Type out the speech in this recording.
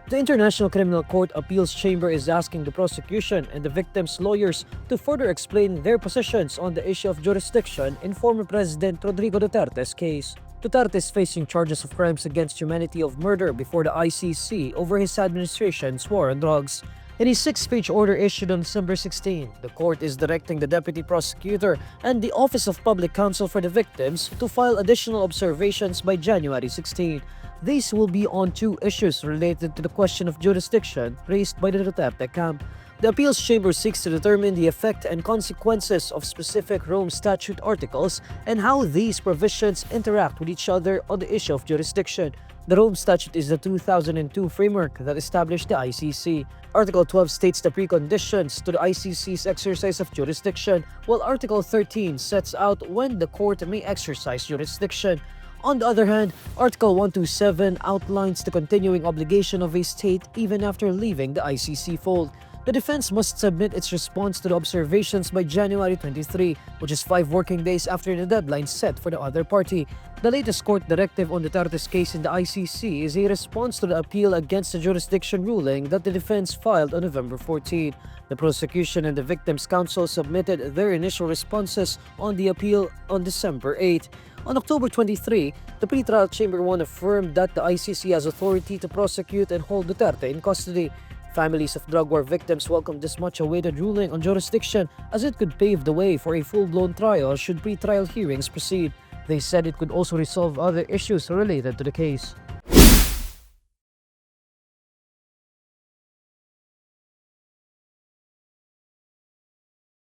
The International Criminal Court Appeals Chamber is asking the prosecution and the victims' lawyers to further explain their positions on the issue of jurisdiction in former President Rodrigo Duterte's case. Duterte is facing charges of crimes against humanity of murder before the ICC over his administration's war on drugs. In a 6-page order issued on December 16, the court is directing the deputy prosecutor and the Office of Public Counsel for the victims to file additional observations by January 16. These will be on 2 issues related to the question of jurisdiction raised by the Duterte camp. The appeals chamber seeks to determine the effect and consequences of specific Rome Statute articles and how these provisions interact with each other on the issue of jurisdiction. The Rome Statute is the 2002 framework that established the ICC. Article 12 states the preconditions to the ICC's exercise of jurisdiction, while Article 13 sets out when the court may exercise jurisdiction. On the other hand, Article 127 outlines the continuing obligation of a state even after leaving the ICC fold. The defense must submit its response to the observations by January 23, which is 5 working days after the deadline set for the other party. The latest court directive on Duterte's case in the ICC is a response to the appeal against the jurisdiction ruling that the defense filed on November 14. The prosecution and the victims' counsel submitted their initial responses on the appeal on December 8. On October 23, the pretrial chamber 1 affirmed that the ICC has authority to prosecute and hold Duterte in custody. Families of drug war victims welcomed this much-awaited ruling on jurisdiction as it could pave the way for a full-blown trial should pre-trial hearings proceed. They said it could also resolve other issues related to the case.